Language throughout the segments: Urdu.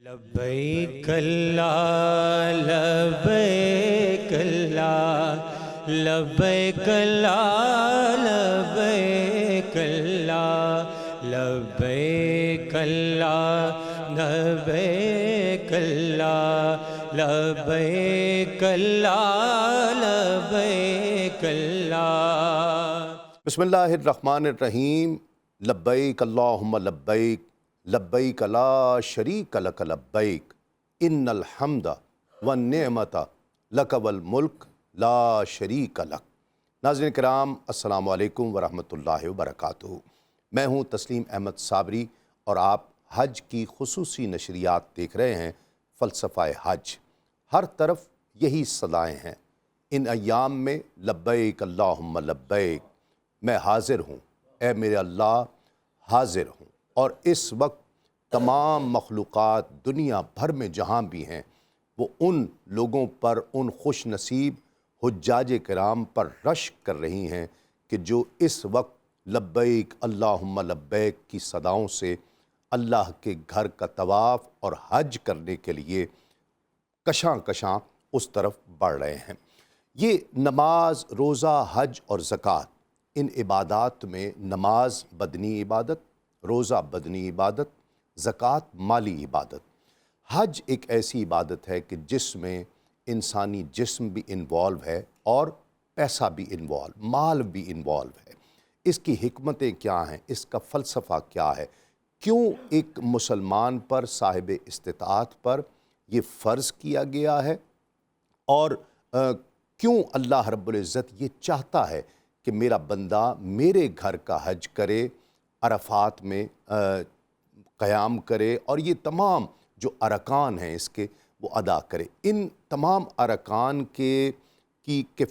لبیک اللہ لبیک اللہ لبیک اللہ لبیک اللہ لبیک اللہ لبیک اللہ لبیک اللہ لبیک اللہ۔ بسم اللہ الرحمن الرحیم۔ لبیک اللہم لبیک لبیک لا شریک لک لبیک ان الحمد والنعمت لک والملک لا شریک لک۔ ناظرین کرام، السلام علیکم ورحمۃ اللہ وبرکاتہ۔ میں ہوں تسلیم احمد صابری اور آپ حج کی خصوصی نشریات دیکھ رہے ہیں۔ فلسفہ حج، ہر طرف یہی صدائیں ہیں ان ایام میں، لبیک اللہم لبیک، میں حاضر ہوں اے میرے اللہ، حاضر ہوں۔ اور اس وقت تمام مخلوقات دنیا بھر میں جہاں بھی ہیں، وہ ان لوگوں پر، ان خوش نصیب حجاج کرام پر رشک کر رہی ہیں کہ جو اس وقت لبیک اللہم لبیک کی صداؤں سے اللہ کے گھر کا طواف اور حج کرنے کے لیے کشاں کشاں اس طرف بڑھ رہے ہیں۔ یہ نماز، روزہ، حج اور زکوٰۃ، ان عبادات میں نماز بدنی عبادت، روزہ بدنی عبادت، زکوٰۃ مالی عبادت۔ حج ایک ایسی عبادت ہے کہ جس میں انسانی جسم بھی انوالو ہے اور پیسہ بھی انوالو، مال بھی انوالو ہے۔ اس کی حکمتیں کیا ہیں، اس کا فلسفہ کیا ہے، کیوں ایک مسلمان پر، صاحب استطاعت پر یہ فرض کیا گیا ہے، اور کیوں اللہ رب العزت یہ چاہتا ہے کہ میرا بندہ میرے گھر کا حج کرے، عرفات میں قیام کرے اور یہ تمام جو ارکان ہیں اس کے وہ ادا کرے۔ ان تمام ارکان کے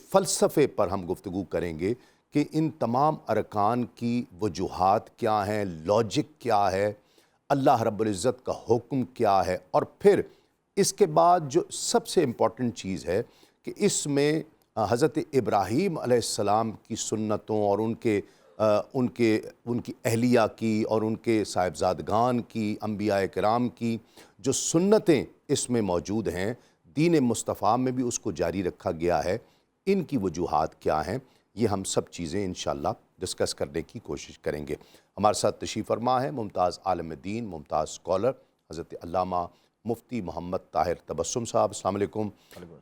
فلسفے پر ہم گفتگو کریں گے کہ ان تمام ارکان کی وجوہات کیا ہیں، لاجک کیا ہے، اللہ رب العزت کا حکم کیا ہے، اور پھر اس کے بعد جو سب سے امپورٹنٹ چیز ہے کہ اس میں حضرت ابراہیم علیہ السلام کی سنتوں اور ان کی اہلیہ کی اور ان کے صاحبزادگان کی، انبیاء کرام کی جو سنتیں اس میں موجود ہیں، دین مصطفیٰ میں بھی اس کو جاری رکھا گیا ہے، ان کی وجوہات کیا ہیں، یہ ہم سب چیزیں انشاءاللہ ڈسکس کرنے کی کوشش کریں گے۔ ہمارے ساتھ تشریف فرما ہے ممتاز عالم دین، ممتاز اسکالر حضرت علامہ مفتی محمد طاہر تبسم صاحب۔ السلام علیکم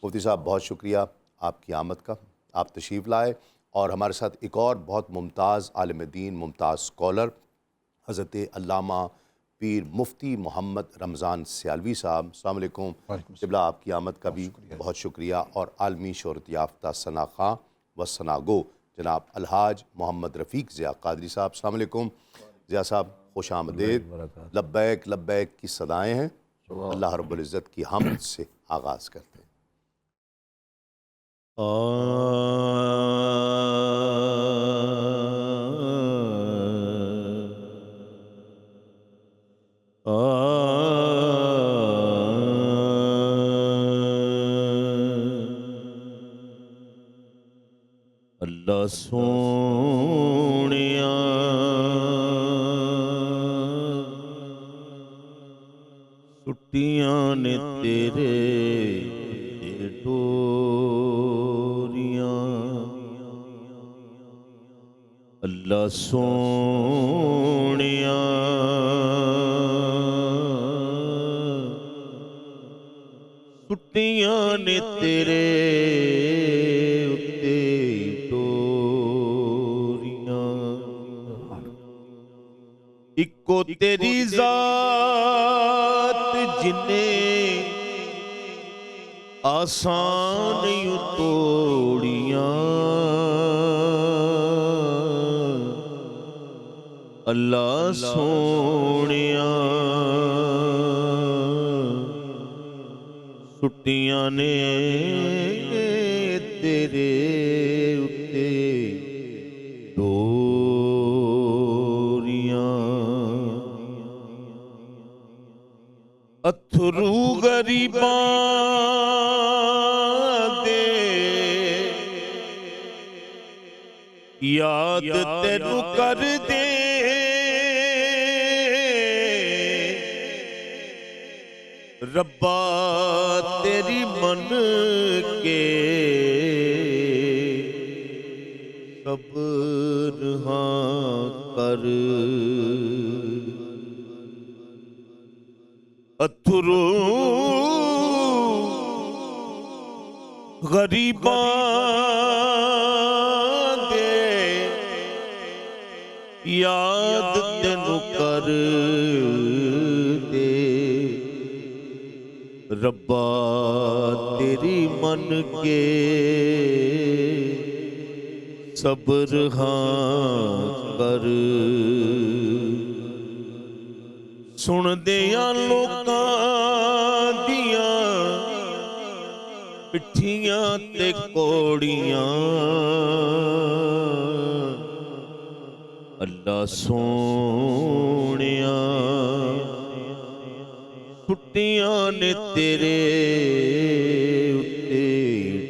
مفتی صاحب، بہت شکریہ آپ کی آمد کا، آپ تشریف لائے۔ اور ہمارے ساتھ ایک اور بہت ممتاز عالم دین، ممتاز اسکالر حضرت علامہ پیر مفتی محمد رمضان سیالوی صاحب۔ السلام علیکم قبلہ، آپ کی آمد کا بھی بہت شکریہ۔ اور عالمی شہرت یافتہ ثنا خواں و ثنا گو جناب الحاج محمد رفیق ضیاء قادری صاحب۔ السلام علیکم ضیاء صاحب، خوش آمدید۔ لبیک لبیک کی صدائیں ہیں، اللہ رب العزت کی حمد سے آغاز کرتے ہیں۔ اللہ سونیا چھٹیاں نے تیرے ڈوریاں، اللہ سونیا چھٹیاں نے تیرے اکو تیری ذات جنہیں آسان یوں توڑیاں، اللہ سونیاں چھٹیاں نے تیرے اتے اتھرو غریباں دے یاد تینو کر دے، ربا تیری من کے صبر ہاں کر، اتھرو غریباں دے یاد تینو کر دے، ربا تیری من کے صبر ہاں کر، سن دیاں لوکاں دیاں پٹھیاں تے کوڑیاں، اللہ سونیا چھٹیاں نے تیرے اتے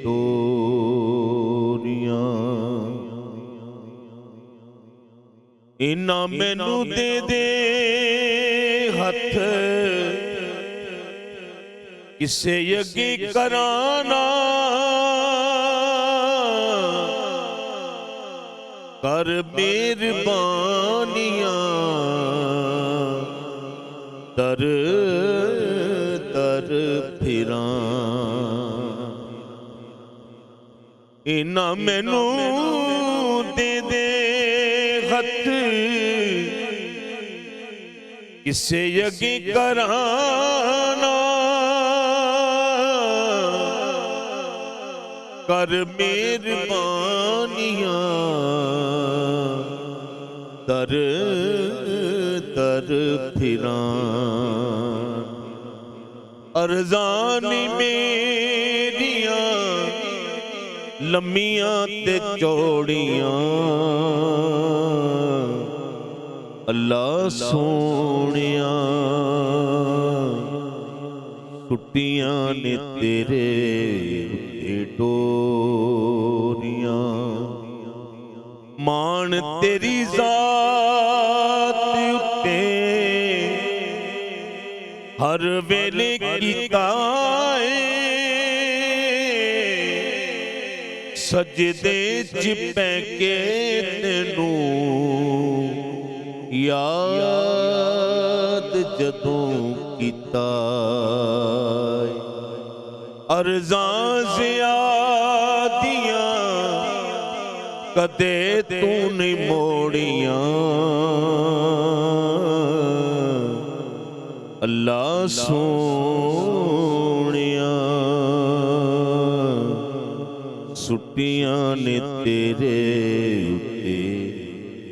ڈوریاں، انہاں مینوں دے دے ہتھ کسے یگی کرانا، کر مہربانیاں در در پھراں، انہاں مینوں دے دے ہتھ کسے یگی کرانا، کر مہربانیاں در در پھراں، ارزانی میریاں لمیاں تے چوڑیاں، اللہ سونیا چھٹیاں نے تیرے ڈوریاں، مان تیری ذات اتے ہر ویلے کیتا ہے، سجدے چ پے کے تینوں یاد جدوں کیتا، ارزاں زیادیاں کدے تو نہیں موڑیاں، اللہ سونیا سٹیاں نے تیرے اتے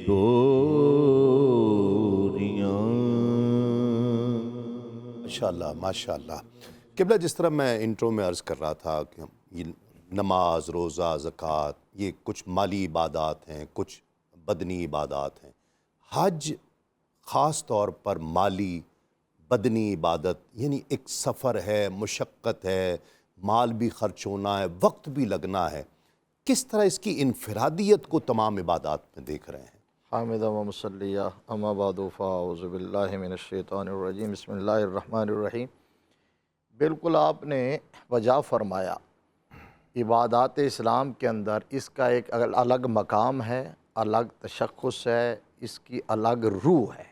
ڈوریاں۔ ماشاءاللہ ماشاءاللہ۔ قبلہ جس طرح میں انٹرو میں عرض کر رہا تھا کہ یہ نماز، روزہ، زکوٰۃ یہ کچھ مالی عبادات ہیں، کچھ بدنی عبادات ہیں، حج خاص طور پر مالی بدنی عبادت، یعنی ایک سفر ہے، مشقت ہے، مال بھی خرچ ہونا ہے، وقت بھی لگنا ہے، کس طرح اس کی انفرادیت کو تمام عبادات میں دیکھ رہے ہیں؟ حامدہ و مصلیہ، اما بعد فاعوذ باللہ من الشیطان الرجیم، بسم اللہ الرحمن الرحیم۔ بالکل آپ نے وجہ فرمایا، عبادات اسلام کے اندر اس کا ایک الگ مقام ہے، الگ تشخص ہے، اس کی الگ روح ہے۔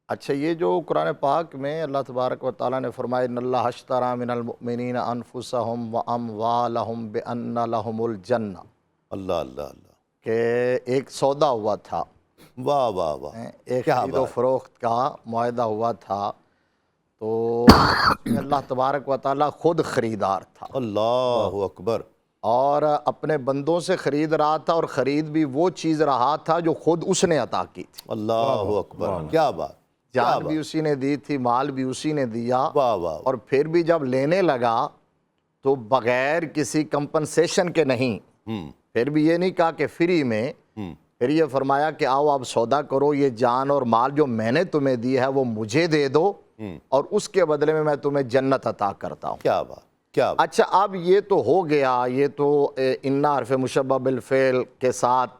اچھا، یہ جو قرآن پاک میں اللہ تبارک و تعالیٰ نے فرمایا ان اللہ اشتری من المؤمنین انفسہم واموالہم بان لہم الجنہ، اللہ اللہ اللہ، کہ ایک سودا ہوا تھا، واہ واہ واہ، ایک کیا خرید و بات، فروخت کا معاہدہ ہوا تھا، تو اس میں اللہ تبارک و تعالیٰ خود خریدار تھا اللہ اکبر، اور اپنے بندوں سے خرید رہا تھا، اور خرید بھی وہ چیز رہا تھا جو خود اس نے عطا کی تھی، اللہ اکبر، کیا بات، جان بھی اسی نے دی تھی، مال بھی اسی نے دیا، واہ واہ، اور پھر بھی جب لینے لگا تو بغیر کسی کمپنسیشن کے نہیں، پھر بھی یہ نہیں کہا کہ فری میں، پھر یہ فرمایا کہ آؤ آپ سودا کرو، یہ جان اور مال جو میں نے تمہیں دی ہے وہ مجھے دے دو، اور اس کے بدلے میں تمہیں جنت عطا کرتا ہوں۔ کیا بات، کیا بات، اچھا، اب یہ تو ہو گیا، یہ تو انا حرف مشبہ بالفعل کے ساتھ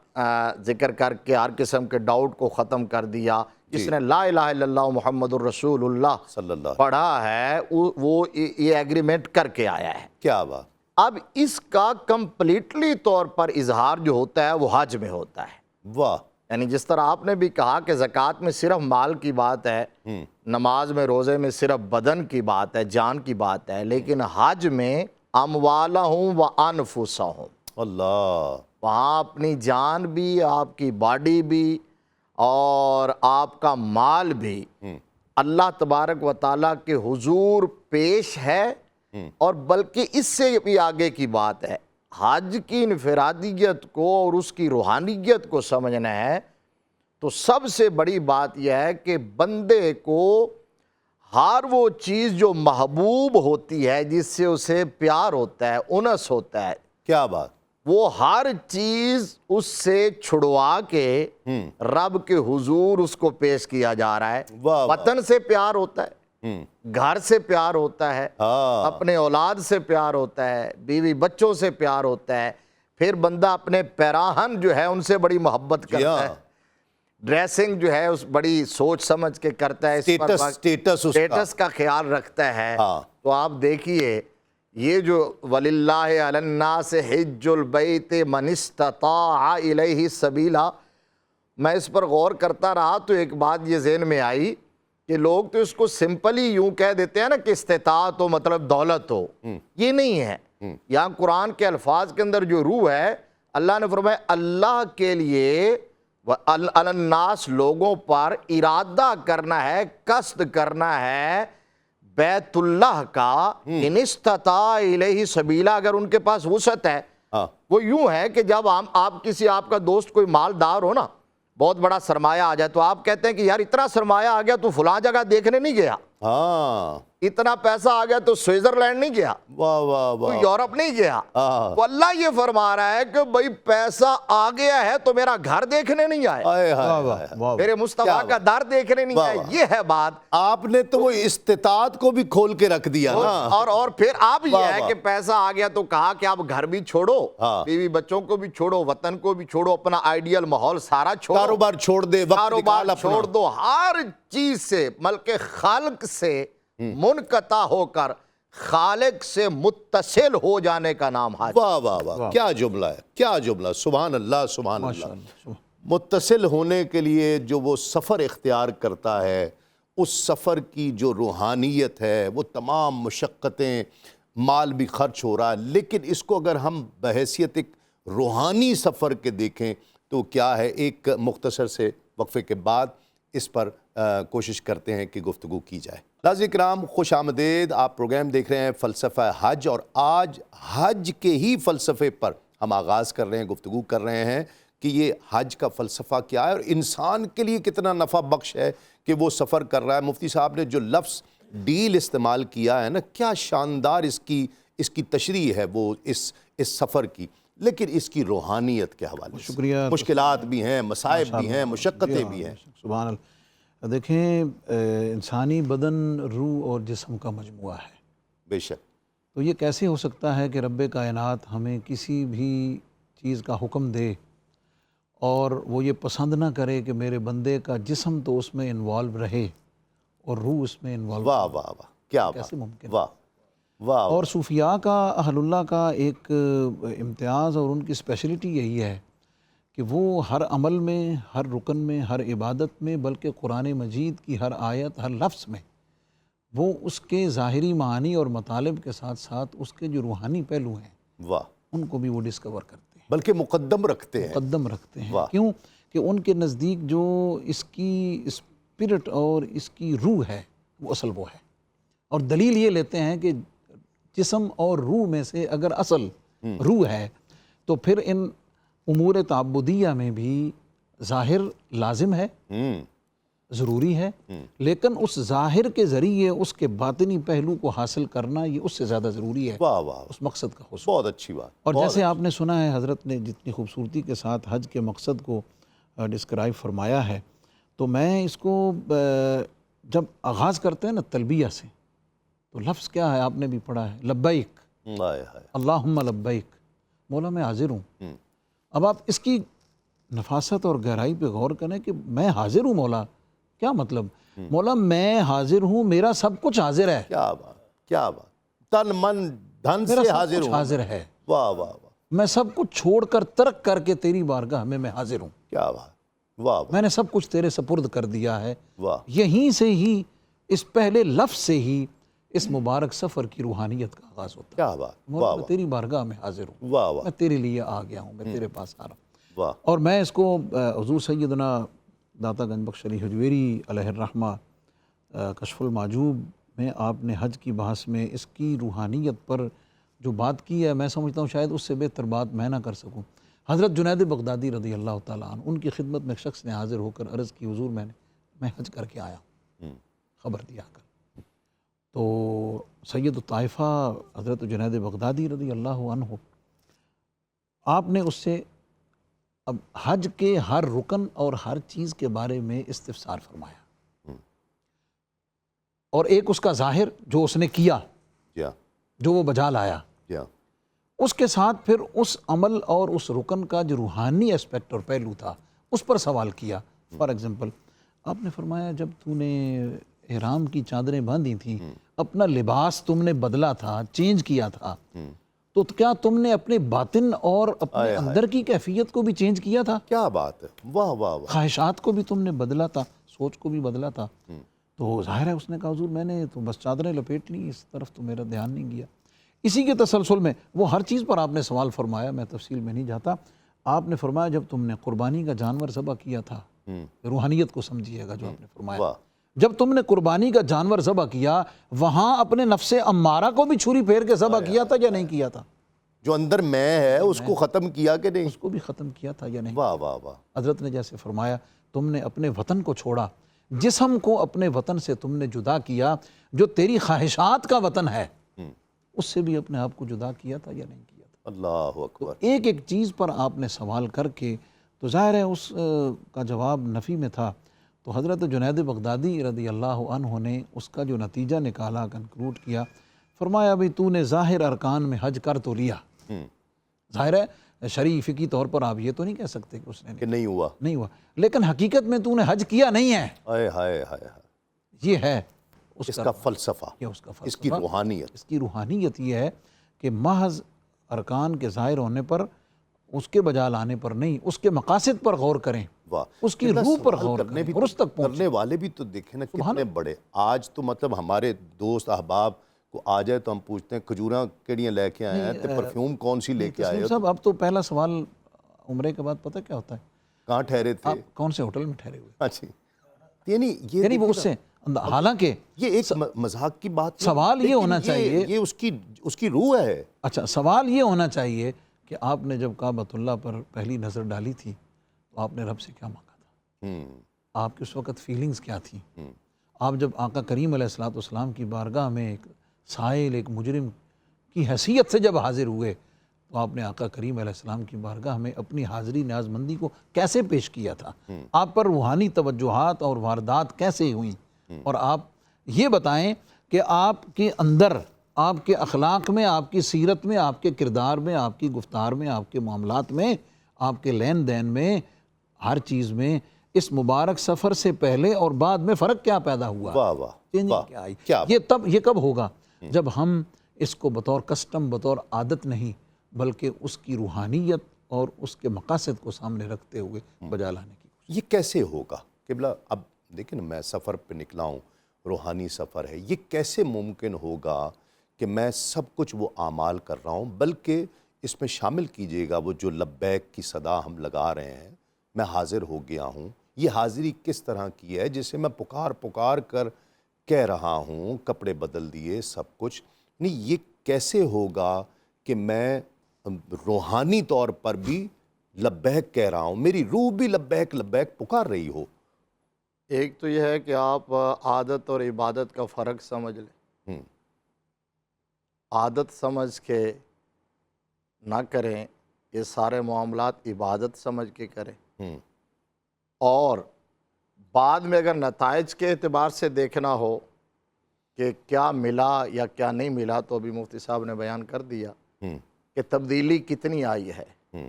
ذکر کر کے ہر قسم کے ڈاؤٹ کو ختم کر دیا، جس نے لا الہ الا اللہ محمد الرسول اللہ صلی اللہ پڑھا ہے وہ یہ ایگریمنٹ کر کے آیا ہے۔ کیا بات، اب اس کا کمپلیٹلی طور پر اظہار جو ہوتا ہے وہ حج میں ہوتا ہے۔ واہ، یعنی جس طرح آپ نے بھی کہا کہ زکوٰۃ میں صرف مال کی بات ہے، نماز میں روزے میں صرف بدن کی بات ہے، جان کی بات ہے، لیکن حج میں اموالہم وانفسہم، اللہ، وہاں اپنی جان بھی، آپ کی باڈی بھی اور آپ کا مال بھی اللہ تبارک و تعالیٰ کے حضور پیش ہے۔ اور بلکہ اس سے بھی آگے کی بات ہے، حج کی انفرادیت کو اور اس کی روحانیت کو سمجھنا ہے تو سب سے بڑی بات یہ ہے کہ بندے کو ہر وہ چیز جو محبوب ہوتی ہے، جس سے اسے پیار ہوتا ہے، انس ہوتا ہے، کیا بات، وہ ہر چیز اس سے چھڑوا کے رب کے حضور اس کو پیش کیا جا رہا ہے۔ واہ، وطن سے پیار ہوتا ہے، گھر سے پیار ہوتا ہے، اپنے اولاد سے پیار ہوتا ہے، بیوی بچوں سے پیار ہوتا ہے، پھر بندہ اپنے پیراہن جو ہے ان سے بڑی محبت کرتا ہے، ڈریسنگ جو ہے اس بڑی سوچ سمجھ کے کرتا ہے، سٹیٹس کا خیال رکھتا ہے۔ تو آپ دیکھیے یہ جو وَلِلَّهِ عَلَى النَّاسِ حِجُّ الْبَيْتِ مَنِ اسْتَطَاعَ إِلَيْهِ سَبِيلًا، میں اس پر غور کرتا رہا تو ایک بات یہ ذہن میں آئی کہ لوگ تو اس کو سمپلی یوں کہہ دیتے ہیں نا کہ استطاعت ہو مطلب دولت ہو، یہ نہیں ہے۔ یہاں قرآن کے الفاظ کے اندر جو روح ہے، اللہ نے فرمایا اللہ کے لیے علی الناس لوگوں پر ارادہ کرنا ہے، قصد کرنا ہے بیت اللہ کا، ان استطاع الیہ سبیلا، اگر ان کے پاس وسعت ہے۔ وہ یوں ہے کہ جب آپ کسی آپ کا دوست کوئی مالدار ہو نا، بہت بڑا سرمایہ آ جائے تو آپ کہتے ہیں کہ یار اتنا سرمایہ آ گیا تو فلاں جگہ دیکھنے نہیں گیا، اتنا پیسہ آ گیا تو سوئٹزرلینڈ نہیں گیا، واہ واہ تو واہ، یورپ نہیں گیا۔ تو اللہ یہ فرما رہا ہے کہ بھئی پیسہ آ گیا ہے تو میرا گھر دیکھنے نہیں آئے، میرے مصطفیٰ کا در دیکھنے نہیں آئے۔ یہ ہے بات، آپ نے تو وہ استطاعت کو بھی کھول کے رکھ دیا نا۔ اور پھر آپ یہ ہے کہ پیسہ آ گیا تو کہا کہ آپ گھر بھی چھوڑو، بیوی بچوں کو بھی چھوڑو، وطن کو بھی چھوڑو، اپنا آئیڈیل ماحول سارا چھوڑو، کاروبار چھوڑ دے، وقت کاروبار نکال چھوڑ دو، ہر چیز سے ملک خالق سے منقطع ہو کر خالق سے متصل ہو جانے کا نام حج۔ واہ واہ واہ، کیا جملہ ہے، کیا جملہ، سبحان اللہ سبحان اللہ۔ متصل ہونے کے لیے جو وہ سفر اختیار کرتا ہے، اس سفر کی جو روحانیت ہے، وہ تمام مشقتیں، مال بھی خرچ ہو رہا ہے، لیکن اس کو اگر ہم بحیثیت ایک روحانی سفر کے دیکھیں تو کیا ہے، ایک مختصر سے وقفے کے بعد اس پر کوشش کرتے ہیں کہ گفتگو کی جائے۔ ناظرین کرام، خوش آمدید، آپ پروگرام دیکھ رہے ہیں فلسفہ حج، اور آج حج کے ہی فلسفے پر ہم آغاز کر رہے ہیں، گفتگو کر رہے ہیں کہ یہ حج کا فلسفہ کیا ہے اور انسان کے لیے کتنا نفع بخش ہے کہ وہ سفر کر رہا ہے۔ مفتی صاحب نے جو لفظ ڈیل استعمال کیا ہے نا، کیا شاندار اس کی تشریح ہے وہ اس سفر کی، لیکن اس کی روحانیت کے حوالے سے شکریہ، مشکلات بھی ہیں، مصائب بھی ہیں، مشقتیں بھی ہیں۔ سبحان اللہ۔ دیکھیں، انسانی بدن، روح اور جسم کا مجموعہ ہے، بے شک۔ تو یہ کیسے ہو سکتا ہے کہ رب کائنات ہمیں کسی بھی چیز کا حکم دے اور وہ یہ پسند نہ کرے کہ میرے بندے کا جسم تو اس میں انوالو رہے اور روح اس میں انوالو، واہ واہ واہ، کیا کیسے ممکن؟ واہ واہ۔ اور صوفیاء کا، اہل اللہ کا ایک امتیاز اور ان کی اسپیشلٹی یہی ہے کہ وہ ہر عمل میں، ہر رکن میں، ہر عبادت میں، بلکہ قرآن مجید کی ہر آیت، ہر لفظ میں وہ اس کے ظاہری معانی اور مطالب کے ساتھ ساتھ اس کے جو روحانی پہلو ہیں واہ، ان کو بھی وہ ڈسکور کرتے ہیں، بلکہ مقدم رکھتے ہیں، مقدم رکھتے ہیں۔ واہ۔ کیوں کہ ان کے نزدیک جو اس کی اسپرٹ اور اس کی روح ہے وہ اصل وہ ہے، اور دلیل یہ لیتے ہیں کہ جسم اور روح میں سے اگر اصل روح ہے تو پھر ان امور تعبدیہ میں بھی ظاہر لازم ہے، ضروری ہے، لیکن اس ظاہر کے ذریعے اس کے باطنی پہلو کو حاصل کرنا یہ اس سے زیادہ ضروری ہے، واہ واہ، اس مقصد کا حصول۔ بہت اچھی بات۔ اور جیسے آپ نے سنا ہے حضرت نے جتنی خوبصورتی کے ساتھ حج کے مقصد کو ڈسکرائب فرمایا ہے، تو میں اس کو جب آغاز کرتے ہیں نا تلبیہ سے، تو لفظ کیا ہے آپ نے بھی پڑھا ہے، لبیک اللہم لبیک، مولا میں حاضر ہوں۔ اب آپ اس کی نفاست اور گہرائی پہ غور کریں کہ میں حاضر ہوں مولا کیا مطلب؟ مولا میں حاضر ہوں، میرا سب کچھ حاضر ہے، کیا بات، کیا بات، تن من دھن میرا سے سب حاضر کچھ ہوں، حاضر ہے، واہ واہ واہ، میں سب کچھ چھوڑ کر ترک کر کے تیری بارگاہ میں حاضر ہوں، کیا بات، واہ واہ میں نے سب کچھ تیرے سپرد کر دیا ہے۔ واہ، یہیں سے ہی، اس پہلے لفظ سے ہی اس مبارک سفر کی روحانیت کا آغاز ہوتا ہے۔ کیا بات، مولا واہ میں واہ تیری بارگاہ میں حاضر ہوں، واہ واہ میں تیرے لیے آ گیا ہوں، میں تیرے پاس آ رہا ہوں۔ واہ، اور میں اس کو حضور سیدنا داتا گنج بخش علی حجویری علیہ الرحمہ کشف المعجوب میں آپ نے حج کی بحث میں اس کی روحانیت پر جو بات کی ہے، میں سمجھتا ہوں شاید اس سے بہتر بات میں نہ کر سکوں۔ حضرت جنید بغدادی رضی اللہ تعالیٰ عنہ، ان کی خدمت میں ایک شخص نے حاضر ہو کر عرض کی، حضور میں حج کر کے آیا ہوں، خبر دیا کر۔ تو سید الطائفہ حضرت جنید بغدادی رضی اللہ عنہ، آپ نے اس سے اب حج کے ہر رکن اور ہر چیز کے بارے میں استفسار فرمایا، اور ایک اس کا ظاہر جو اس نے کیا، کیا، جو وہ بجا لایا، کیا، اس کے ساتھ پھر اس عمل اور اس رکن کا جو روحانی اسپیکٹ اور پہلو تھا اس پر سوال کیا۔ فار ایگزامپل آپ نے فرمایا جب تو نے احرام کی چادریں باندھی تھیں، اپنا لباس تم نے بدلا تھا، چینج کیا تھا، تو کیا تم نے اپنے باطن اور اپنے اندر کی کیفیت کو بھی چینج کیا تھا؟ کیا بات ہے، واہ واہ واہ، خواہشات کو بھی تم نے بدلا تھا، سوچ کو بھی بدلا تھا؟ تو ظاہر ہے اس نے کہا حضور میں نے تو بس چادریں لپیٹ لی، اس طرف تو میرا دھیان نہیں گیا۔ اسی کے تسلسل میں وہ ہر چیز پر آپ نے سوال فرمایا، میں تفصیل میں نہیں جاتا۔ آپ نے فرمایا جب تم نے قربانی کا جانور ذبح کیا تھا، روحانیت کو سمجھیے گا جو آپ نے فرمایا، واہ، جب تم نے قربانی کا جانور ذبح کیا، وہاں اپنے نفس امارہ کو بھی چھری پھیر کے ذبح کیا تھا یا نہیں کیا تھا؟ جو اندر میں ہے اس کو ختم کیا کہ نہیں؟ اس کو بھی ختم کیا تھا یا نہیں؟ واہ واہ واہ، حضرت نے جیسے فرمایا تم نے اپنے وطن کو چھوڑا، جسم کو اپنے وطن سے تم نے جدا کیا، جو تیری خواہشات کا وطن ہے اس سے بھی اپنے آپ کو جدا کیا تھا یا نہیں کیا تھا؟ اللہ اکبر، ایک ایک چیز پر آپ نے سوال کر کے، تو ظاہر ہے اس کا جواب نفی میں تھا، تو حضرت جنید بغدادی رضی اللہ عنہ نے اس کا جو نتیجہ نکالا، کنکلوڈ کیا، فرمایا بھی تو نے ظاہر ارکان میں حج کر تو لیا، ظاہر ہے شرعی فقہی طور پر آپ یہ تو نہیں کہہ سکتے کہ اس نے کہ نہیں ہوا، نہیں ہوا، لیکن حقیقت میں تو نے حج کیا نہیں ہے، ہائے ہائے ہائے ہائے، یہ ہے اس کا فلسفہ، یہ اس کا فلسفہ، اس کی روحانیت، اس کی روحانیت یہ ہے کہ محض ارکان کے ظاہر ہونے پر، اس کے بجا لانے پر نہیں، اس کے مقاصد پر غور کریں، واہ، اس کی کتنا روح پر سوال غور کرنے کریں بھی اور اس تک پہنچیں۔ کرنے والے بھی تو دیکھیں نا کتنے بڑے، آج تو مطلب ہمارے دوست احباب کو آ جائے تو ہم پوچھتے ہیں کھجوراں کیڑیاں لے کے آئے ہیں تے پرفیوم کون سی لے کے آئے تسلیم ہو، صاحب اب تو پہلا سوال عمرے کے بعد پتہ کیا ہوتا ہے؟ کہاں ٹھہرے تھے؟ آپ کون سے ہوٹل میں ٹھہرے ہوئے؟ اچھی، یعنی یہ یعنی وہ اس سے حالانکہ یہ ایک مذاق کی بات نہیں، سوال یہ لیکن ہونا چاہیے، یہ اس کی روح ہے۔ اچھا سوال یہ ہونا چاہیے کہ آپ نے جب کعبۃ اللہ پر پہلی نظر ڈالی تھی تو آپ نے رب سے کیا مانگا تھا؟ آپ کی اس وقت فیلنگز کیا تھیں؟ آپ جب آقا کریم علیہ الصلوۃ والسلام کی بارگاہ میں ایک سائل، ایک مجرم کی حیثیت سے جب حاضر ہوئے تو آپ نے آقا کریم علیہ السلام کی بارگاہ میں اپنی حاضری نیاز مندی کو کیسے پیش کیا تھا؟ آپ پر روحانی توجہات اور واردات کیسے ہوئیں؟ اور آپ یہ بتائیں کہ آپ کے اندر، آپ کے اخلاق میں، آپ کی سیرت میں، آپ کے کردار میں، آپ کی گفتار میں، آپ کے معاملات میں، آپ کے لین دین میں، ہر چیز میں اس مبارک سفر سے پہلے اور بعد میں فرق کیا پیدا ہوا؟ واہ واہ، چینجنگ کیا آئی؟ کیا یہ کب ہوگا؟ جب ہم اس کو بطور کسٹم، بطور عادت نہیں بلکہ اس کی روحانیت اور اس کے مقاصد کو سامنے رکھتے ہوئے بجا لانے کی۔ یہ کیسے ہوگا قبلہ؟ اب دیکھیں میں سفر پہ نکلا ہوں، روحانی سفر ہے، یہ کیسے ممکن ہوگا کہ میں سب کچھ وہ اعمال کر رہا ہوں، بلکہ اس میں شامل کیجئے گا وہ جو لبیک کی صدا ہم لگا رہے ہیں، میں حاضر ہو گیا ہوں، یہ حاضری کس طرح کی ہے جسے میں پکار کر کہہ رہا ہوں، کپڑے بدل دیے سب کچھ، نہیں یہ کیسے ہوگا کہ میں روحانی طور پر بھی لبیک کہہ رہا ہوں، میری روح بھی لبیک لبیک پکار رہی ہو؟ ایک تو یہ ہے کہ آپ عادت اور عبادت کا فرق سمجھ لیں، عادت سمجھ کے نہ کریں، یہ سارے معاملات عبادت سمجھ کے کریں، اور بعد میں اگر نتائج کے اعتبار سے دیکھنا ہو کہ کیا ملا یا کیا نہیں ملا، تو ابھی مفتی صاحب نے بیان کر دیا کہ تبدیلی کتنی آئی ہے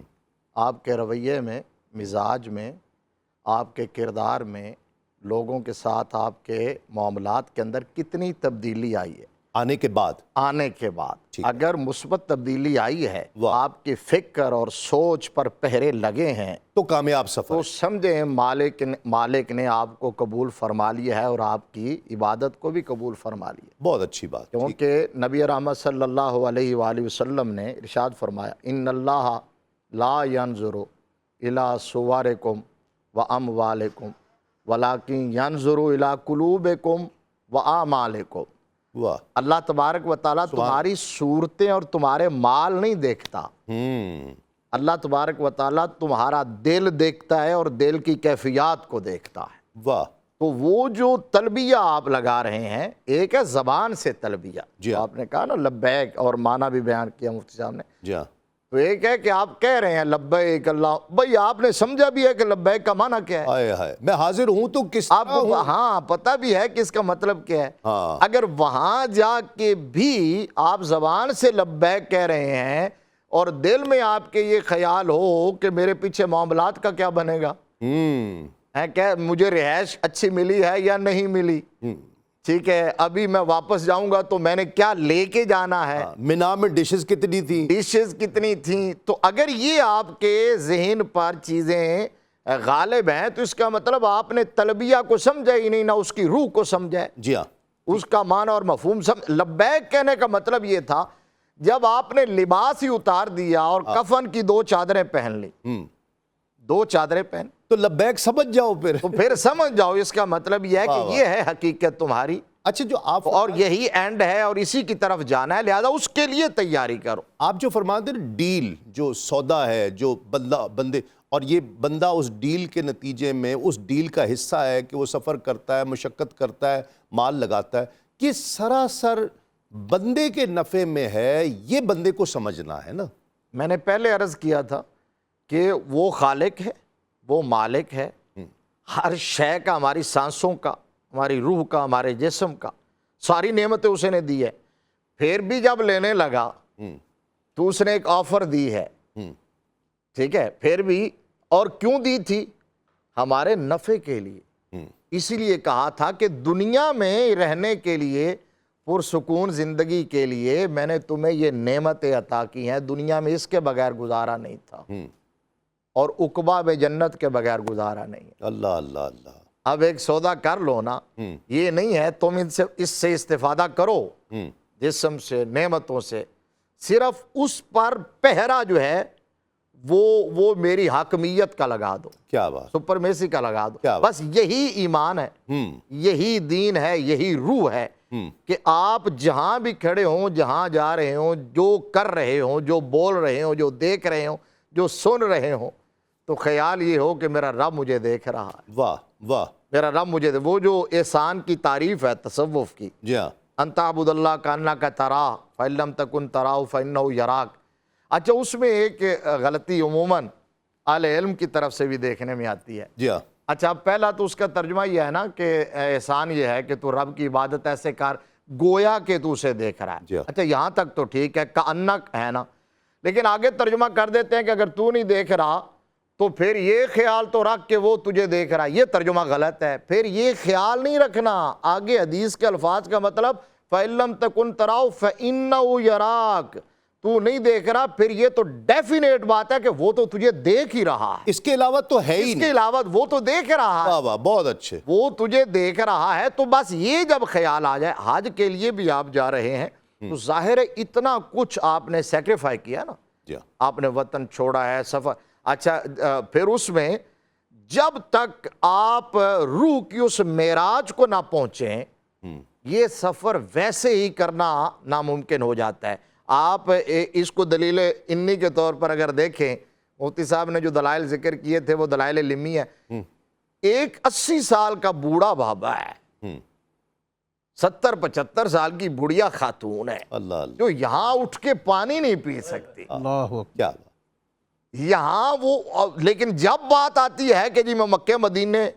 آپ کے رویے میں، مزاج میں، آپ کے کردار میں، لوگوں کے ساتھ آپ کے معاملات کے اندر کتنی تبدیلی آئی ہے آنے کے بعد؟ آنے کے بعد اگر مثبت تبدیلی آئی ہے، واہ، آپ کی فکر اور سوچ پر پہرے لگے ہیں، تو کامیاب سفر تو سمجھیں مالک نے آپ کو قبول فرما لیا ہے اور آپ کی عبادت کو بھی قبول فرما لیا، بہت اچھی بات۔ کیونکہ نبی رحمت صلی اللہ علیہ وآلہ وسلم نے ارشاد فرمایا ان اللہ لا ينظر الى صورکم واموالکم ولکن ينظر الى قلوبکم واعمالکم۔ واہ، اللہ تبارک و تعالیٰ تمہاری صورتیں اور تمہارے مال نہیں دیکھتا، اللہ تبارک و تعالیٰ تمہارا دل دیکھتا ہے اور دل کی کیفیات کو دیکھتا ہے۔ واہ، تو وہ جو تلبیہ آپ لگا رہے ہیں، ایک ہے زبان سے تلبیہ، جی ہاں، آپ نے کہا نا لبیک، اور معنی بھی بیان کیا مفتی صاحب نے، جی ہاں، تو ایک ہے کہ آپ کہہ رہے ہیں لبیک اللہ، بھئی آپ نے سمجھا بھی ہے کہ لبیک کا معنی کیا ہے، آئے ہائے، میں حاضر ہوں تو کس آپ طرح کو ہوں؟ ہاں پتہ بھی ہے کہ اس کا مطلب کیا ہے۔ ہاں، اگر وہاں جا کے بھی آپ زبان سے لبیک کہہ رہے ہیں اور دل میں آپ کے یہ خیال ہو کہ میرے پیچھے معاملات کا کیا بنے گا، ہے کہ مجھے رہائش اچھی ملی ہے یا نہیں ملی، ٹھیک ہے، ابھی میں واپس جاؤں گا تو میں نے کیا لے کے جانا ہے، مینا میں ڈشز کتنی تھی، ڈشز کتنی تھیں، تو اگر یہ آپ کے ذہن پر چیزیں غالب ہیں تو اس کا مطلب آپ نے تلبیہ کو سمجھا ہی نہیں، نہ اس کی روح کو سمجھا ہے، جی ہاں، اس کا معنی اور مفہوم لبیک کہنے کا مطلب یہ تھا جب آپ نے لباس ہی اتار دیا اور کفن کی 2 چادریں پہن لی، 2 چادریں پہن، تو لبیک سمجھ جاؤ پھر۔ تو پھر سمجھ جاؤ اس کا مطلب یہ ہے کہ یہ ہے حقیقت تمہاری، اچھا، جو آپ اور یہی اینڈ ہے اور اسی کی طرف جانا ہے، لہذا اس کے لیے تیاری کرو۔ آپ جو فرماتے ہیں ڈیل، جو سودا ہے، جو بندے، اور یہ بندہ اس ڈیل کے نتیجے میں اس ڈیل کا حصہ ہے کہ وہ سفر کرتا ہے، مشقت کرتا ہے، مال لگاتا ہے، کہ سراسر بندے کے نفع میں ہے، یہ بندے کو سمجھنا ہے نا۔ میں نے پہلے عرض کیا تھا کہ وہ خالق ہے، وہ مالک ہے، ہر شے کا، ہماری سانسوں کا، ہماری روح کا، ہمارے جسم کا، ساری نعمتیں اسے نے دی ہے، پھر بھی جب لینے لگا تو اس نے ایک آفر دی ہے، ٹھیک ہے، پھر بھی، اور کیوں دی تھی؟ ہمارے نفع کے لیے، اسی لیے کہا تھا کہ دنیا میں رہنے کے لیے، پرسکون زندگی کے لیے میں نے تمہیں یہ نعمتیں عطا کی ہیں، دنیا میں اس کے بغیر گزارا نہیں تھا، اور عقبہ میں جنت کے بغیر گزارا نہیں ہے۔ اللہ اللہ اللہ، اب ایک سودا کر لو نا، یہ نہیں ہے تم اس سے استفادہ کرو، جسم سے، نعمتوں سے، صرف اس پر پہرا جو ہے وہ میری حاکمیت کا لگا دو، کیا بات، سپرمیسی کا لگا دو، کیا بات، بس یہی ایمان ہے، یہی دین ہے، یہی روح ہے کہ آپ جہاں بھی کھڑے ہوں، جہاں جا رہے ہوں، جو کر رہے ہوں، جو بول رہے ہوں، جو دیکھ رہے ہوں، جو سن رہے ہوں، تو خیال یہ ہو کہ میرا رب مجھے دیکھ رہا ہے، واہ واہ، میرا رب مجھے وہ جو احسان کی تعریف ہے تصوف کی، جی ہاں، انت عبد اللہ کانک تراہ فإن لم تکن تراہ فإنہ یراک۔ اچھا، اس میں ایک غلطی عموماً اہل علم کی طرف سے بھی دیکھنے میں آتی ہے۔ جی ہاں، اچھا، پہلا تو اس کا ترجمہ یہ ہے نا کہ احسان یہ ہے کہ تو رب کی عبادت ایسے کر گویا کہ تو اسے دیکھ رہا ہے۔ اچھا، یہاں تک تو ٹھیک ہے، کأنک ہے نا، لیکن آگے ترجمہ کر دیتے ہیں کہ اگر تو نہیں دیکھ رہا تو پھر یہ خیال تو رکھ کہ وہ تجھے دیکھ رہا ہے، یہ ترجمہ غلط ہے، پھر یہ خیال نہیں رکھنا، آگے حدیث کے الفاظ کا مطلب فَإِن لَمْ تَكُنْ تَرَاهُ فَإِنَّهُ يَرَاكَ، تو نہیں دیکھ رہا، پھر یہ تو ڈیفینیٹ بات ہے کہ وہ تو تجھے دیکھ ہی رہا ہے، اس کے علاوہ تو ہے ہی اس کے نہیں، علاوہ وہ تو دیکھ رہا ہے، واہ واہ، بہت اچھے، وہ تجھے دیکھ رہا ہے، تو بس یہ جب خیال آ جائے، حج کے لیے بھی آپ جا رہے ہیں تو ظاہر ہے اتنا کچھ آپ نے سیکریفائی کیا نا، آپ نے وطن چھوڑا ہے، سفر، اچھا، پھر اس میں جب تک آپ روح کی اس معراج کو نہ پہنچیں، یہ سفر ویسے ہی کرنا ناممکن ہو جاتا ہے۔ آپ اس کو دلیل انی کے طور پر اگر دیکھیں، مفتی صاحب نے جو دلائل ذکر کیے تھے وہ دلائل لمی ہے۔ ایک 80 سال کا بوڑھا بابا ہے، 70-75 سال کی بڑھیا خاتون ہے، اللہ اللہ، جو یہاں اٹھ کے پانی نہیں پی سکتی، اللہ اکبر، کیا بات، یہاں وہ، لیکن جب بات آتی ہے کہ جی میں مکہ مدینے،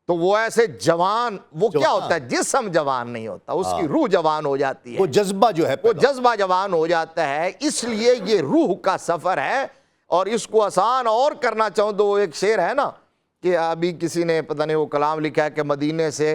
تو وہ ایسے جوان، وہ کیا ہوتا ہے، جسم جوان نہیں ہوتا، اس کی روح جوان ہو جاتی ہے، وہ جذبہ جو ہے، وہ جذبہ جوان ہو جاتا ہے، اس لیے یہ روح کا سفر ہے۔ اور اس کو آسان اور کرنا چاہوں تو وہ ایک شعر ہے نا کہ ابھی کسی نے پتہ نہیں وہ کلام لکھا ہے کہ مدینے سے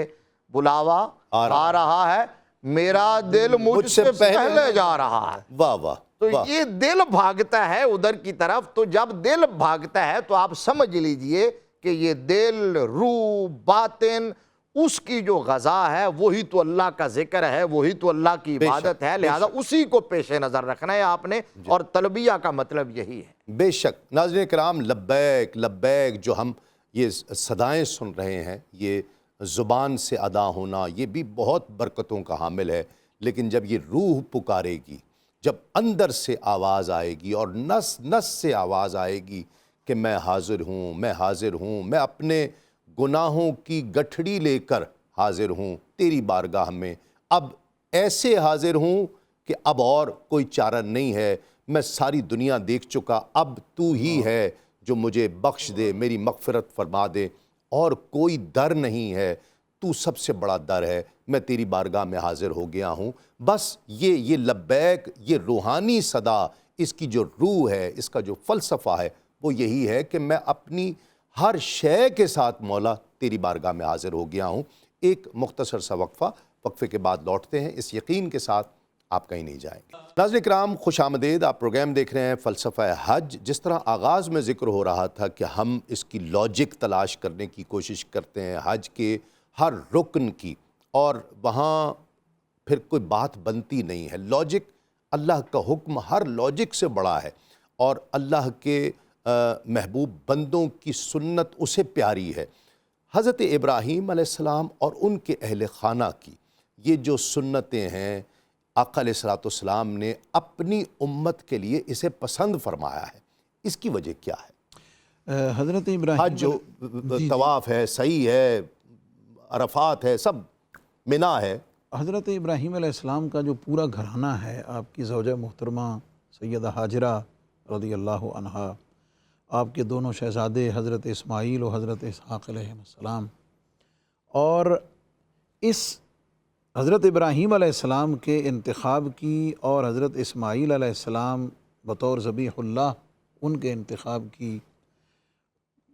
بلاوا آ رہا ہے، میرا دل مجھ سے پہلے جا رہا ہے۔ واہ واہ تو یہ دل بھاگتا ہے ادھر کی طرف، تو جب دل بھاگتا ہے تو آپ سمجھ لیجئے کہ یہ دل، روح، باطن، اس کی جو غذا ہے وہی تو اللہ کا ذکر ہے، وہی تو اللہ کی عبادت ہے، لہذا اسی کو پیش نظر رکھنا ہے آپ نے، اور تلبیہ کا مطلب یہی ہے۔ بے شک ناظرین کرام، لبیک لبیک جو ہم یہ صدائیں سن رہے ہیں، یہ زبان سے ادا ہونا، یہ بھی بہت برکتوں کا حامل ہے، لیکن جب یہ روح پکارے گی، جب اندر سے آواز آئے گی اور نس نس سے آواز آئے گی کہ میں حاضر ہوں، میں حاضر ہوں، میں اپنے گناہوں کی گٹھڑی لے کر حاضر ہوں تیری بارگاہ میں، اب ایسے حاضر ہوں کہ اب اور کوئی چارہ نہیں ہے، میں ساری دنیا دیکھ چکا، اب تو ہی ہے جو مجھے بخش دے، میری مغفرت فرما دے، اور کوئی در نہیں ہے، تو سب سے بڑا در ہے، میں تیری بارگاہ میں حاضر ہو گیا ہوں۔ بس یہ لبیک، یہ روحانی صدا، اس کی جو روح ہے، اس کا جو فلسفہ ہے، وہ یہی ہے کہ میں اپنی ہر شے کے ساتھ مولا تیری بارگاہ میں حاضر ہو گیا ہوں۔ ایک مختصر سا وقفے کے بعد لوٹتے ہیں، اس یقین کے ساتھ آپ کہیں نہیں جائیں گے۔ ناظرین کرام، خوش آمدید، آپ پروگرام دیکھ رہے ہیں فلسفہ حج۔ جس طرح آغاز میں ذکر ہو رہا تھا کہ ہم اس کی لاجک تلاش کرنے کی کوشش کرتے ہیں، حج کے ہر رکن کی، اور وہاں پھر کوئی بات بنتی نہیں ہے۔ لاجک، اللہ کا حکم ہر لاجک سے بڑا ہے، اور اللہ کے محبوب بندوں کی سنت اسے پیاری ہے۔ حضرت ابراہیم علیہ السلام اور ان کے اہل خانہ کی یہ جو سنتیں ہیں، آقا علیہ السلام نے اپنی امت کے لیے اسے پسند فرمایا ہے، اس کی وجہ کیا ہے؟ حضرت ابراہیم حج جو طواف ہے، سعی ہے، عرفات ہے، سب منا ہے۔ حضرت ابراہیم علیہ السلام کا جو پورا گھرانہ ہے، آپ کی زوجہ محترمہ سیدہ ہاجرہ رضی اللہ عنہا، آپ کے دونوں شہزادے حضرت اسماعیل و حضرت اسحاق علیہ السلام، اور اس حضرت ابراہیم علیہ السلام کے انتخاب کی اور حضرت اسماعیل علیہ السلام بطور ذبیح اللہ ان کے انتخاب کی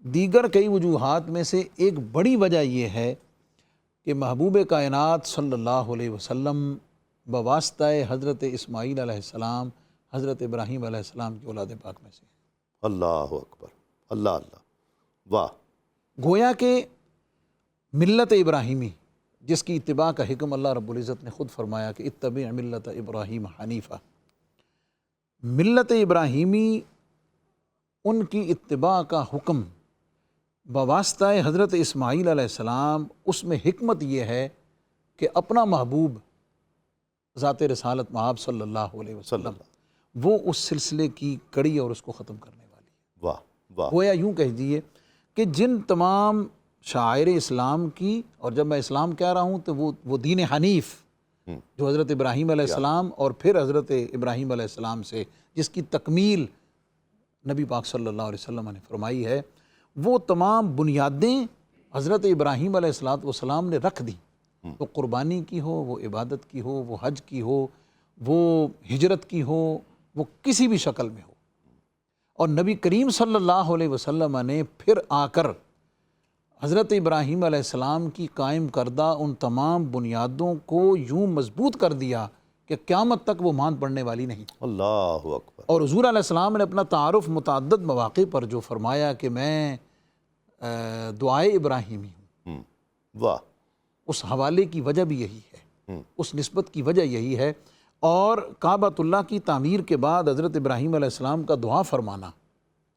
دیگر کئی وجوہات میں سے ایک بڑی وجہ یہ ہے کہ محبوب کائنات صلی اللہ علیہ وسلم بواسطہ حضرت اسماعیل علیہ السلام حضرت ابراہیم علیہ السلام کی اولاد پاک میں سے ہیں۔ اللہ اکبر، اللہ اللہ، واہ۔ گویا کہ ملت ابراہیمی، جس کی اتباع کا حکم اللہ رب العزت نے خود فرمایا کہ اتبع ملت ابراہیم حنیفہ، ملت ابراہیمی، ان کی اتباع کا حکم بواسطہ حضرت اسماعیل علیہ السلام، اس میں حکمت یہ ہے کہ اپنا محبوب ذات رسالت مآب صلی اللہ علیہ وسلم وہ اس سلسلے کی کڑی اور اس کو ختم کرنے والی ہے۔ واہ واہ۔ گویا یوں کہہ دیجئے کہ جن تمام شاعر اسلام کی، اور جب میں اسلام کہہ رہا ہوں تو وہ دین حنیف جو حضرت ابراہیم علیہ السلام اور پھر حضرت ابراہیم علیہ السلام سے جس کی تکمیل نبی پاک صلی اللہ علیہ وسلم نے فرمائی ہے، وہ تمام بنیادیں حضرت ابراہیم علیہ السلام نے رکھ دیں، وہ قربانی کی ہو، وہ عبادت کی ہو، وہ حج کی ہو، وہ ہجرت کی ہو، وہ کسی بھی شکل میں ہو۔ اور نبی کریم صلی اللہ علیہ وسلم نے پھر آ کر حضرت ابراہیم علیہ السلام کی قائم کردہ ان تمام بنیادوں کو یوں مضبوط کر دیا کہ قیامت تک وہ ماند پڑنے والی نہیں۔ اللہ اکبر۔ اور حضور علیہ السلام نے اپنا تعارف متعدد مواقع پر جو فرمایا کہ میں دعائے ابراہیمی ہوں، واہ۔ اس حوالے کی وجہ بھی یہی ہے، اس نسبت کی وجہ یہی ہے۔ اور کعبۃ اللہ کی تعمیر کے بعد حضرت ابراہیم علیہ السلام کا دعا فرمانا،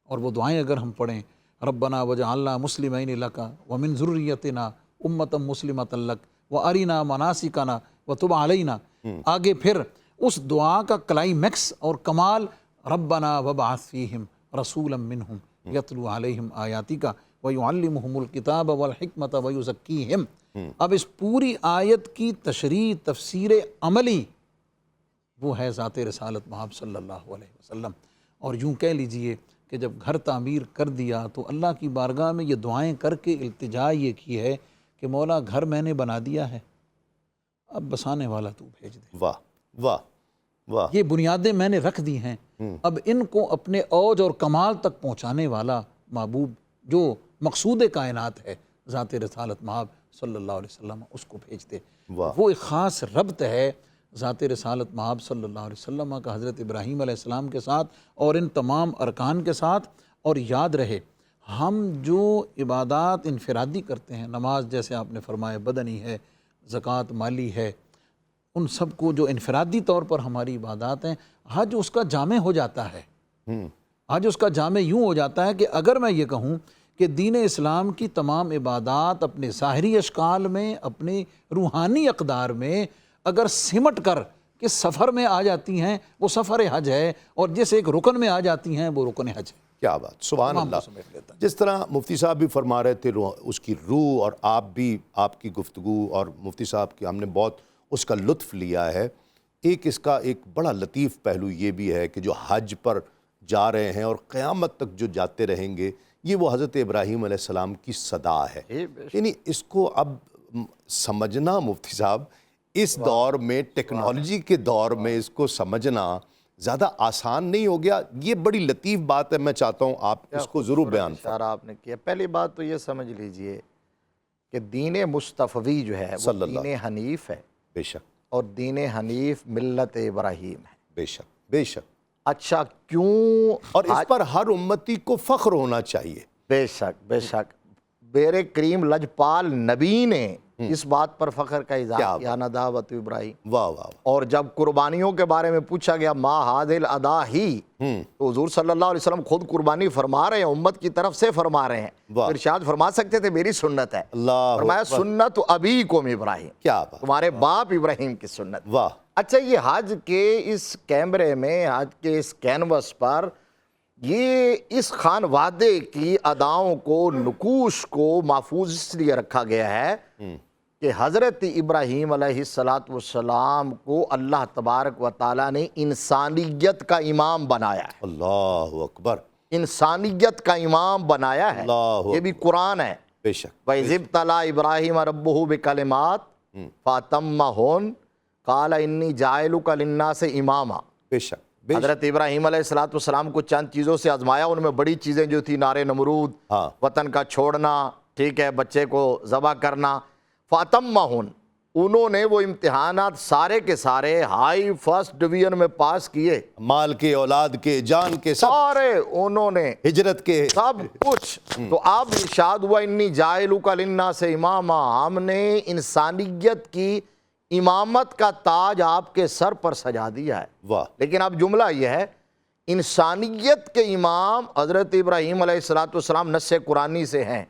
اور وہ دعائیں اگر ہم پڑھیں، ربنا وجعلنا مسلمین لک ومن ذریتنا امۃ مسلمۃ لک وارنا مناسکنا وتب علینا، آگے پھر اس دعا کا کلائمیکس اور کمال ربنا وابعث فیہم رسولا منہم یتلو علیہم آیاتک ویعلمہم الکتاب والحکمۃ ویزکیہم۔ اب اس پوری آیت کی تشریح، تفسیر عملی وہ ہے ذات رسالت مآب صلی اللہ علیہ وسلم۔ اور یوں کہہ لیجئے کہ جب گھر تعمیر کر دیا تو اللہ کی بارگاہ میں یہ دعائیں کر کے التجا یہ کی ہے کہ مولا گھر میں نے بنا دیا ہے، اب بسانے والا تو بھیج دے۔ واہ واہ واہ۔ یہ بنیادیں میں نے رکھ دی ہیں، اب ان کو اپنے اوج اور کمال تک پہنچانے والا محبوب جو مقصود کائنات ہے ذات رسالت مآب صلی اللہ علیہ وسلم، اس کو بھیجتے۔ واہ۔ وہ ایک خاص ربط ہے ذات رسالت مآب صلی اللہ علیہ وسلم کا حضرت ابراہیم علیہ السلام کے ساتھ اور ان تمام ارکان کے ساتھ۔ اور یاد رہے ہم جو عبادات انفرادی کرتے ہیں، نماز جیسے آپ نے فرمایا بدنی ہے، زکوٰۃ مالی ہے، ان سب کو جو انفرادی طور پر ہماری عبادات ہیں، حج اس کا جامع ہو جاتا ہے۔ حج اس کا جامع یوں ہو جاتا ہے کہ اگر میں یہ کہوں کہ دین اسلام کی تمام عبادات اپنے ظاہری اشکال میں، اپنے روحانی اقدار میں اگر سمٹ کر کہ سفر میں آ جاتی ہیں، وہ سفر حج ہے، اور جس ایک رکن میں آ جاتی ہیں وہ رکن حج ہے۔ کیا بات، سبحان تمام اللہ۔ کو سمیٹ لیتا ہے۔ جس طرح مفتی صاحب بھی فرما رہے تھے اس کی روح، اور آپ بھی، آپ کی گفتگو اور مفتی صاحب کی ہم نے بہت اس کا لطف لیا ہے۔ ایک اس کا ایک بڑا لطیف پہلو یہ بھی ہے کہ جو حج پر جا رہے ہیں اور قیامت تک جو جاتے رہیں گے، یہ وہ حضرت ابراہیم علیہ السلام کی صدا ہے۔ یعنی اس کو اب سمجھنا مفتی صاحب اس دور میں، ٹیکنالوجی کے دور میں، اس کو سمجھنا زیادہ آسان نہیں ہو گیا۔ یہ بڑی لطیف بات ہے، میں چاہتا ہوں آپ اس کو ضرور بیان فرمائیں۔ اشارہ آپ نے کیا۔ پہلی بات تو یہ سمجھ لیجئے کہ دین مصطفی جو ہے وہ دین حنیف ہے، بے شک، اور دین حنیف ملت ابراہیم ہے۔ بے شک، بے شک۔ اچھا کیوں؟ اور اس پر ہر امتی کو فخر ہونا چاہیے۔ بے شک، بے شک۔ میرے کریم لجپال نبی نے اس بات پر فخر کا اظہار کیا، نا دعوت ابراہیم۔ واہ واہ۔ اور جب قربانیوں کے بارے میں پوچھا گیا ما ہذ الادا ہی، تو حضور صلی اللہ علیہ وسلم خود قربانی فرما رہے ہیں، امت کی طرف سے فرما رہے ہیں۔ واہ۔ ارشاد فرما سکتے تھے میری سنت ہے، اللہ فرمایا اکبر۔ سنت ابیکم ابراہیم، کیا بات، تمہارے باپ ابراہیم کی سنت۔ واہ۔ اچھا یہ حج کے اس کیمرے میں، حج کے اس کینوس پر، یہ اس خانوادے کی اداؤں کو، نقوش کو محفوظ اس لیے رکھا گیا ہے کہ حضرت ابراہیم علیہ السلام کو اللہ تبارک و تعالیٰ نے انسانیت کا امام بنایا ہے۔ اللہ اکبر۔ انسانیت کا امام بنایا ہے، اللہ یہ بھی قرآن ہے۔ بے شک، وَإِذِ ابْتَلَىٰ إِبْرَاهِيمَ رَبُّهُ بِكَلِمَاتٍ فَأَتَمَّهُنَّ قَالَ إِنِّي جَاعِلُكَ لِلنَّاسِ إِمَامًا۔ بے شک، بے شک۔ حضرت ابراہیم علیہ السلام کو چند چیزوں سے آزمایا، ان میں بڑی چیزیں جو تھی نار نمرود، وطن کا چھوڑنا، ٹھیک ہے، بچے کو ذبح کرنا۔ فَأَتَمَّهُنَّ، انہوں نے وہ امتحانات سارے کے سارے ہائی فرسٹ ڈویژن میں پاس کیے، مال کے، اولاد کے، جان کے، سارے انہوں نے، ہجرت کے، سب کچھ۔ تو اب ارشاد ہوا انی جاعلک للناس اماما، ہم نے انسانیت کی امامت کا تاج آپ کے سر پر سجا دیا ہے۔ واہ۔ لیکن اب جملہ یہ ہے، انسانیت کے امام حضرت ابراہیم علیہ السلام نص قرآنی سے ہیں،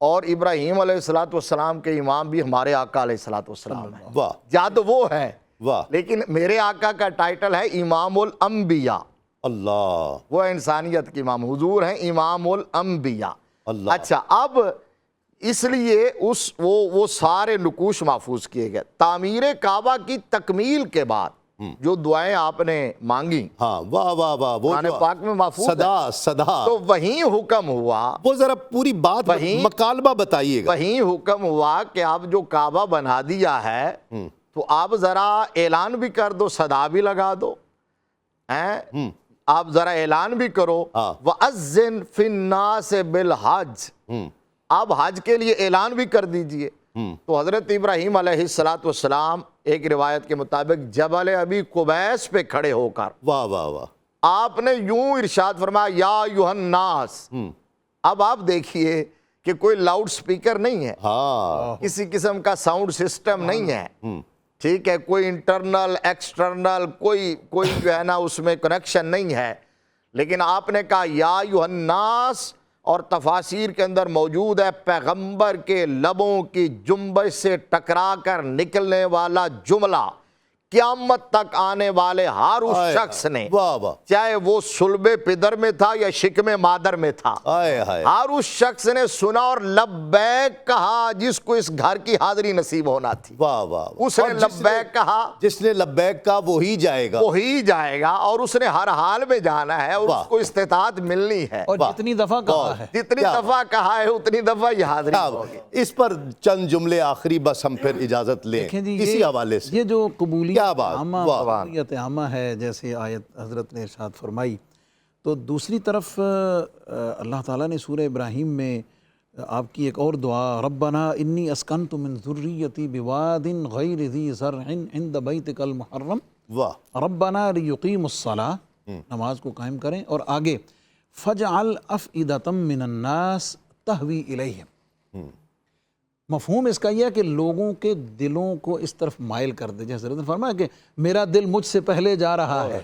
اور ابراہیم علیہ السلام کے امام بھی ہمارے آقا علیہ السلام ہیں۔ واہ جاد وہ ہے، واہ۔ لیکن میرے آقا کا ٹائٹل ہے امام الانبیاء، اللہ، وہ انسانیت کے امام، حضور ہیں امام الانبیاء۔ اللہ۔ اچھا اب اس لیے وہ سارے نقوش محفوظ کیے گئے۔ تعمیر کعبہ کی تکمیل کے بعد جو دعائیں آپ نے مانگی، ہاں، واہ واہ واہ، وہ قرآن پاک میں محفوظ ہے، صدا، تو وہیں حکم ہوا، وہ ذرا پوری بات مکالمہ بتائیے گا۔ وہیں حکم ہوا کہ آپ جو کعبہ بنا دیا ہے تو آپ ذرا اعلان بھی کر دو، صدا بھی لگا دو، آپ ذرا اعلان بھی کرو، وَأَذِّن فِي النَّاسِ بِالْحَجِّ، آپ حج کے لیے اعلان بھی کر دیجئے۔ تو حضرت ابراہیم علیہ السلام ایک روایت کے مطابق جبل ابی قبیس پہ کھڑے ہو کر واہ واہ واہ، آپ نے یوں ارشاد فرمایا یا ایھا الناس۔ اب آپ دیکھیے کہ کوئی لاؤڈ سپیکر نہیں ہے، کسی قسم کا ساؤنڈ سسٹم نہیں ہے، ٹھیک ہے، کوئی انٹرنل ایکسٹرنل کوئی جو ہے نا اس میں کنیکشن نہیں ہے، لیکن آپ نے کہا یا ایھا الناس، اور تفاسیر کے اندر موجود ہے پیغمبر کے لبوں کی جنبش سے ٹکرا کر نکلنے والا جملہ قیامت تک آنے والے ہر اس شخص نے، چاہے وہ صلب پدر میں تھا یا شکم مادر میں تھا، ہر اس شخص نے سنا اور لبیک کہا جس کو اس گھر کی حاضری نصیب ہونا تھی۔ اس نے لبیک کہا، جس نے لبیک کہا وہی جائے گا، وہی جائے گا، اور اس نے ہر حال میں جانا ہے، اور اس کو استطاعت ملنی ہے، اور جتنی دفعہ کہا ہے، جتنی دفعہ کہا ہے اتنی دفعہ یہ حاضری ہوگی۔ اس پر چند جملے آخری بس ہم پھر اجازت لیں اسی حوالے سے۔ یہ جو قبولیت کیا بات، عامہ ہے، جیسے آیت حضرت نے ارشاد فرمائی، تو دوسری طرف اللہ تعالیٰ نے سورہ ابراہیم میں آپ کی ایک اور دعا، ربنا انی اسکنت من ذریتی بواد غیر ذی زرع عند بیتک المحرم واہ، ربنا لیقیموا الصلاۃ، نماز کو قائم کریں، اور آگے فجعل افئدۃ من الناس تہوی الیہم، مفہوم اس کا یہ ہے کہ لوگوں کے دلوں کو اس طرف مائل کر دے، جیسے حضرت نے فرمایا کہ میرا دل مجھ سے پہلے جا رہا ہے،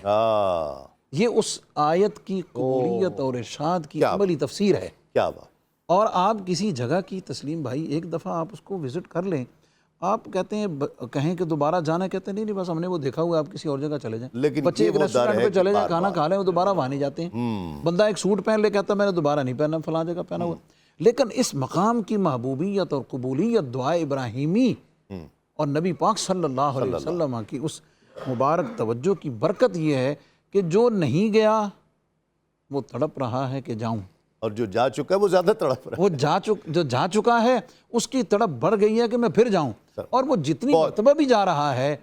یہ اس آیت کی قبولیت اور ارشاد کی عملی تفسیر ہے۔ کیا بات، اور آپ کسی جگہ کی تسلیم بھائی ایک دفعہ آپ اس کو وزٹ کر لیں، آپ کہتے ہیں کہیں کہ دوبارہ جانا، کہتے ہیں نہیں بس ہم نے وہ دیکھا ہوا ہے، آپ کسی اور جگہ چلے جائیں، لیکن بچے یہ ایک وہ در ریسٹورینٹ ہے پہ کہ چلے جائیں، بار کھانا بار کھا لیں، وہ دوبارہ وہاں نہیں جاتے ہیں۔ بندہ ایک سوٹ پہن لے، کہتا ہے میں نے دوبارہ نہیں پہننا، فلاں جگہ پہنا ہوا۔ لیکن اس مقام کی محبوبیت اور قبولیت دعا ابراہیمی اور نبی پاک صلی اللہ علیہ وسلم کی اس مبارک توجہ کی برکت یہ ہے کہ جو نہیں گیا وہ تڑپ رہا ہے کہ جاؤں، اور جو جا چکا ہے وہ زیادہ تڑپ رہا ہے۔ وہ جو جا چکا ہے اس کی تڑپ بڑھ گئی ہے کہ میں پھر جاؤں، اور وہ جتنی مرتبہ بھی جا رہا ہے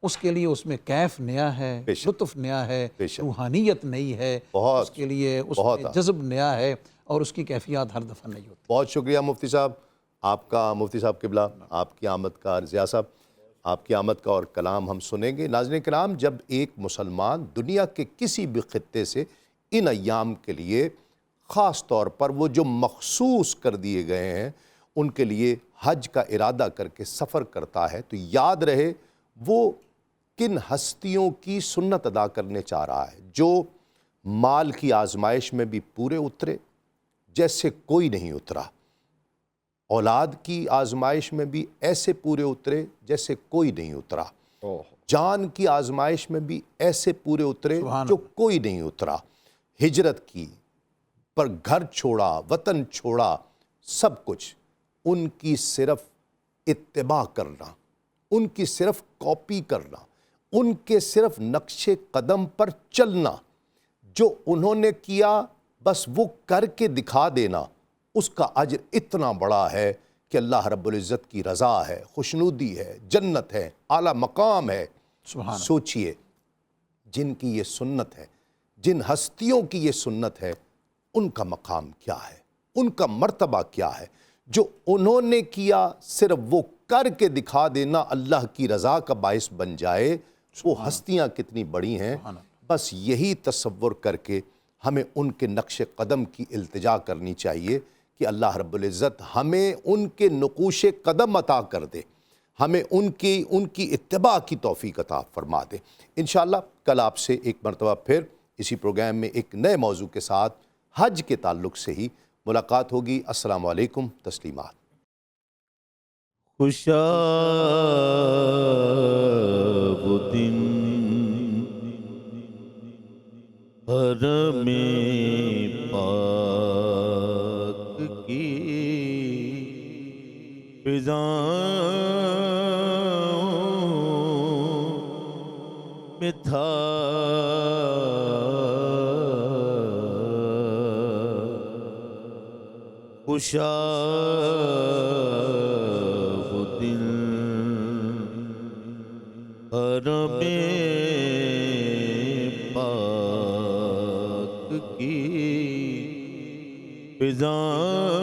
اس کے لیے اس میں کیف نیا ہے، لطف نیا ہے، روحانیت نئی ہے، اس کے لیے اس میں جذب نیا ہے، اور اس کی کیفیات ہر دفعہ نہیں ہوتی۔ بہت شکریہ مفتی صاحب، آپ کا، مفتی صاحب قبلہ، آپ کی آمد کا، ضیاء صاحب آپ کی آمد کا اور کلام ہم سنیں گے۔ ناظرین کرام، جب ایک مسلمان دنیا کے کسی بھی خطے سے ان ایام کے لیے خاص طور پر وہ جو مخصوص کر دیے گئے ہیں ان کے لیے حج کا ارادہ کر کے سفر کرتا ہے، تو یاد رہے وہ کن ہستیوں کی سنت ادا کرنے چاہ رہا ہے، جو مال کی آزمائش میں بھی پورے اترے جیسے کوئی نہیں اترا، اولاد کی آزمائش میں بھی ایسے پورے اترے جیسے کوئی نہیں اترا، جان کی آزمائش میں بھی ایسے پورے اترے جو کوئی نہیں اترا، ہجرت کی پر گھر چھوڑا، وطن چھوڑا، سب کچھ، ان کی صرف اتباع کرنا، ان کی صرف کاپی کرنا، ان کے صرف نقش قدم پر چلنا، جو انہوں نے کیا بس وہ کر کے دکھا دینا، اس کا اجر اتنا بڑا ہے کہ اللہ رب العزت کی رضا ہے، خوشنودی ہے، جنت ہے، اعلیٰ مقام ہے۔ سوچئے جن کی یہ سنت ہے، جن ہستیوں کی یہ سنت ہے، ان کا مقام کیا ہے، ان کا مرتبہ کیا ہے، جو انہوں نے کیا صرف وہ کر کے دکھا دینا اللہ کی رضا کا باعث بن جائے، وہ ہستیاں کتنی بڑی ہیں۔ بس یہی تصور کر کے ہمیں ان کے نقش قدم کی التجا کرنی چاہیے کہ اللہ رب العزت ہمیں ان کے نقوش قدم عطا کر دے، ہمیں ان کی اتباع کی توفیق عطا فرما دے۔ انشاءاللہ کل آپ سے ایک مرتبہ پھر اسی پروگرام میں ایک نئے موضوع کے ساتھ حج کے تعلق سے ہی ملاقات ہوگی۔ السلام علیکم، تسلیمات۔ خوشا وہ دن حرم پاک کی فضاؤں میں تھا خوشا وہ دل حرم پاک کی فضاؤں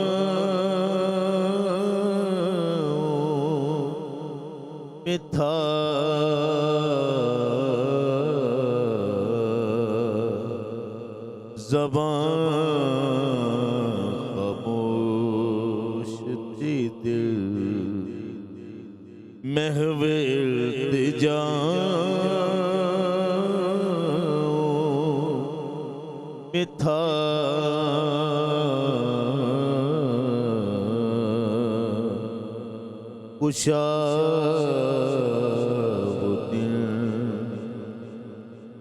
میں تھا زبان خاموش تھی، دل محو التجا میں تھا خوشا وہ دل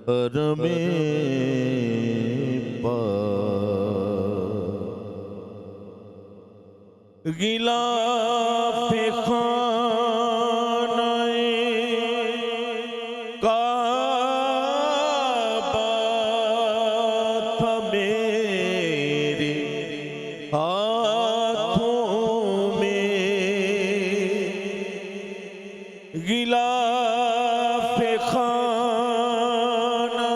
حرم غلاف خانہ کعبہ تھا میرے ہاتھوں میں، غلاف خانہ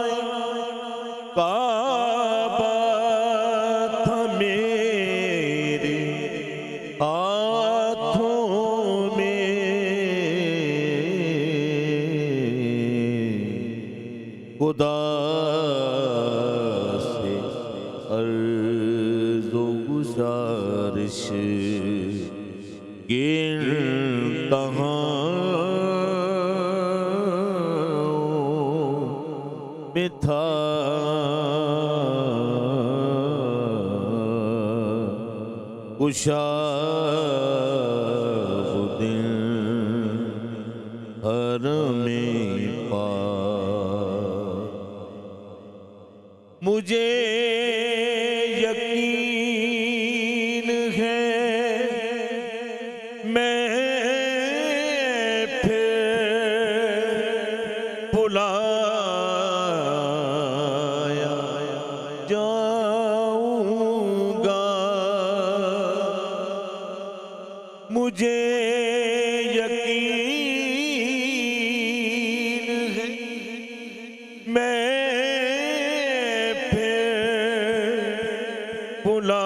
کعبہ خدا سے عرض و گزارش کہ میں تھا وہ دن حرم پاک مجھے یقین ہے میں پھر بلایا جاؤں گا مجھے یقین ہے میں پھر بلایا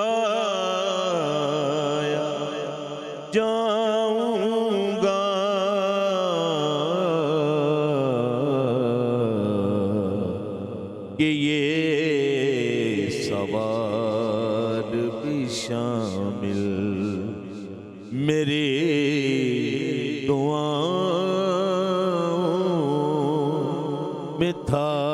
جاؤں گا کہ یہ سوال بھی شامل میری دعاؤں میں تھا